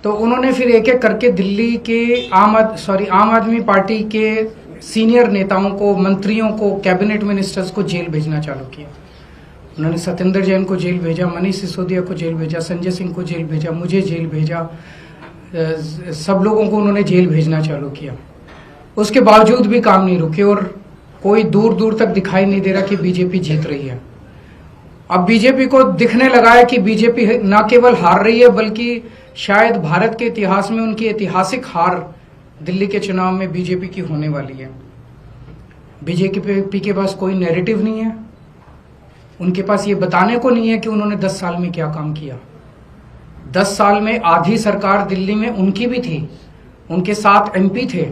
तो उन्होंने फिर एक एक करके दिल्ली के आम आदमी पार्टी के सीनियर नेताओं को, मंत्रियों को, कैबिनेट मिनिस्टर्स को जेल भेजना चालू किया। उन्होंने सत्येंद्र जैन को जेल भेजा, मनीष सिसोदिया को जेल भेजा, संजय सिंह को जेल भेजा, मुझे जेल भेजा, सब लोगों को उन्होंने जेल भेजना चालू किया। उसके बावजूद भी काम नहीं रुके और कोई दूर दूर तक दिखाई नहीं दे रहा कि बीजेपी जीत रही है। अब बीजेपी को दिखने लगा है कि बीजेपी न केवल हार रही है बल्कि शायद भारत के इतिहास में उनकी ऐतिहासिक हार दिल्ली के चुनाव में बीजेपी की होने वाली है। बीजेपी के पास कोई नैरेटिव नहीं है, उनके पास ये बताने को नहीं है कि उन्होंने 10 साल में क्या काम किया। 10 साल में आधी सरकार दिल्ली में उनकी भी थी, उनके साथ एमपी थे,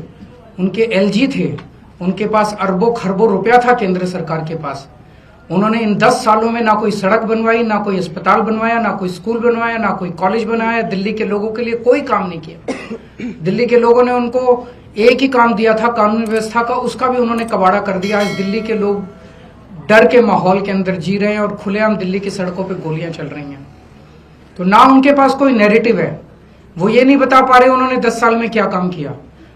उनके एलजी थे, उनके पास अरबों खरबों रुपया था केंद्र सरकार के पास। उन्होंने इन 10 सालों में ना कोई सड़क बनवाई, ना कोई अस्पताल बनवाया, ना कोई स्कूल बनवाया, ना कोई कॉलेज बनाया। दिल्ली के लोगों के लिए कोई काम नहीं किया। दिल्ली के लोगों ने उनको एक ही काम दिया था कानून व्यवस्था का, उसका भी उन्होंने कबाड़ा कर दिया। आज दिल्ली के लोग डर के माहौल के अंदर जी रहे हैं और खुलेआम दिल्ली की सड़कों पे गोलियां चल रही हैं। तो ना उनके पास कोई नैरेटिव है, वो ये नहीं बता पा रहे उन्होंने 10 साल में क्या काम किया।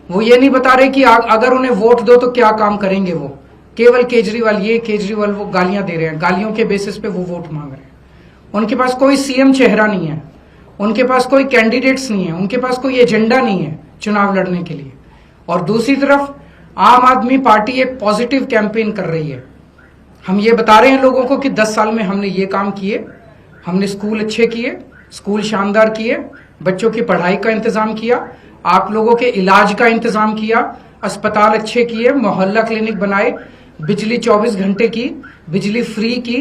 वो ये नहीं बता रहे कि अगर उन्हें वोट दो तो क्या काम करेंगे। वो केवल केजरीवाल वो गालियां दे रहे हैं, गालियों के बेसिस पे वो वोट मांग रहे हैं। उनके पास कोई सीएम चेहरा नहीं है, उनके पास कोई कैंडिडेट्स नहीं है, उनके पास कोई एजेंडा नहीं है चुनाव लड़ने के लिए। और दूसरी तरफ आम आदमी पार्टी एक पॉजिटिव कैंपेन कर रही है। हम ये बता रहे हैं लोगों को कि 10 साल में हमने ये काम किए, हमने स्कूल अच्छे किए, स्कूल शानदार किए, बच्चों की पढ़ाई का इंतजाम किया, आप लोगों के इलाज का इंतजाम किया, अस्पताल अच्छे किए, मोहल्ला क्लिनिक बनाए, बिजली 24 घंटे की, बिजली फ्री की,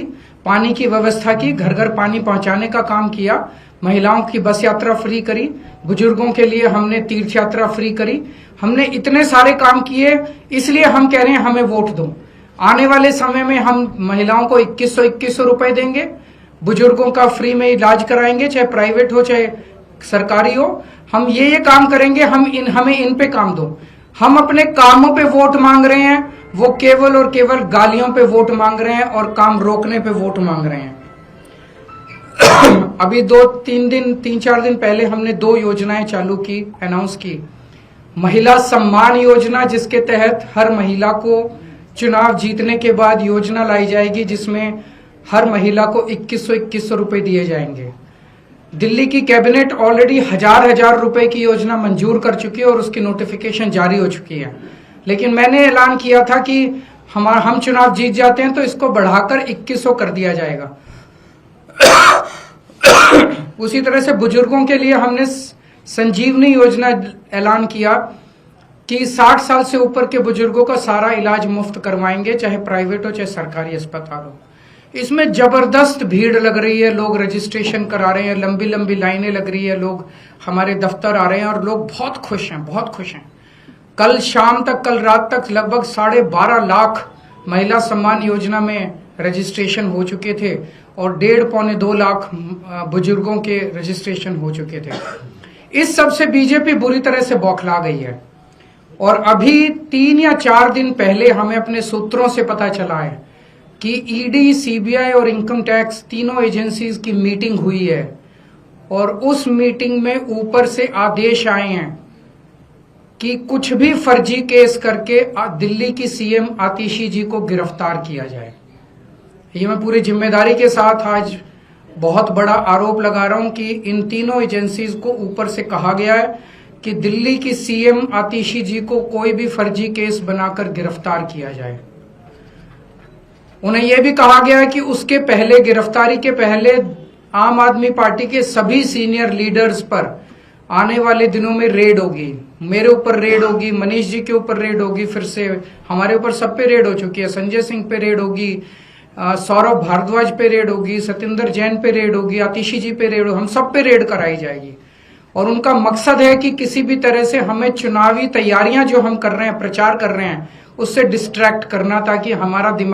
पानी की व्यवस्था की, घर घर पानी पहुंचाने का काम किया, महिलाओं की बस यात्रा फ्री करी, बुजुर्गों के लिए हमने तीर्थ यात्रा फ्री करी। हमने इतने सारे काम किए, इसलिए हम कह रहे हैं हमें वोट दो। आने वाले समय में हम महिलाओं को 2100 रुपए देंगे, बुजुर्गों का फ्री में इलाज कराएंगे, चाहे प्राइवेट हो चाहे सरकारी हो। हम ये काम करेंगे, हमें इन पे काम दो। हम अपने कामों पे वोट मांग रहे हैं, वो केवल और केवल गालियों पे वोट मांग रहे हैं और काम रोकने पे वोट मांग रहे हैं। अभी 3-4 दिन पहले हमने 2 योजनाएं चालू की, अनाउंस की। महिला सम्मान योजना, जिसके तहत हर महिला को चुनाव जीतने के बाद योजना लाई जाएगी जिसमें हर महिला को 2100 रुपए दिए जाएंगे। दिल्ली की कैबिनेट ऑलरेडी हजार रुपए की योजना मंजूर कर चुकी है और उसकी नोटिफिकेशन जारी हो चुकी है। लेकिन मैंने ऐलान किया था कि हम चुनाव जीत जाते हैं तो इसको बढ़ाकर 2100 कर दिया जाएगा। उसी तरह से बुजुर्गों के लिए हमने संजीवनी योजना ऐलान किया कि 60 साल से ऊपर के बुजुर्गों का सारा इलाज मुफ्त करवाएंगे, चाहे प्राइवेट हो चाहे सरकारी अस्पताल हो। इसमें जबरदस्त भीड़ लग रही है, लोग रजिस्ट्रेशन करा रहे हैं, लंबी लंबी लाइनें लग रही है, लोग हमारे दफ्तर आ रहे हैं और लोग बहुत खुश हैं, बहुत खुश हैं। कल शाम तक, कल रात तक लगभग 12.5 लाख महिला सम्मान योजना में रजिस्ट्रेशन हो चुके थे और 1.5-2 लाख बुजुर्गों के रजिस्ट्रेशन हो चुके थे। इस सब से बीजेपी बुरी तरह से बौखला गई है। और अभी 3 या 4 दिन पहले हमें अपने सूत्रों से पता चला है कि ईडी, सीबीआई और इनकम टैक्स तीनों एजेंसीज की मीटिंग हुई है और उस मीटिंग में ऊपर से आदेश आए हैं कि कुछ भी फर्जी केस करके दिल्ली की सीएम आतिशी जी को गिरफ्तार किया जाए। ये मैं पूरी जिम्मेदारी के साथ आज बहुत बड़ा आरोप लगा रहा हूं कि इन तीनों एजेंसीज को ऊपर से कहा गया है कि दिल्ली की सीएम आतिशी जी को कोई भी फर्जी केस बनाकर गिरफ्तार किया जाए। उन्हें यह भी कहा गया है कि उसके पहले, गिरफ्तारी के पहले, आम आदमी पार्टी के सभी सीनियर लीडर्स पर आने वाले दिनों में रेड होगी। मेरे ऊपर रेड होगी, मनीष जी के ऊपर रेड होगी, फिर से हमारे ऊपर सब पे रेड हो चुकी है। संजय सिंह पे रेड होगी, सौरभ भारद्वाज पे रेड होगी, सत्येंद्र जैन पे रेड होगी, आतिशी जी पे रेड होगी, हम सब पे रेड कराई जाएगी। और उनका मकसद है कि किसी भी तरह से हमें चुनावी तैयारियां जो हम कर रहे हैं, प्रचार कर रहे हैं, उससे डिस्ट्रैक्ट करना, ताकि हमारा दिमाग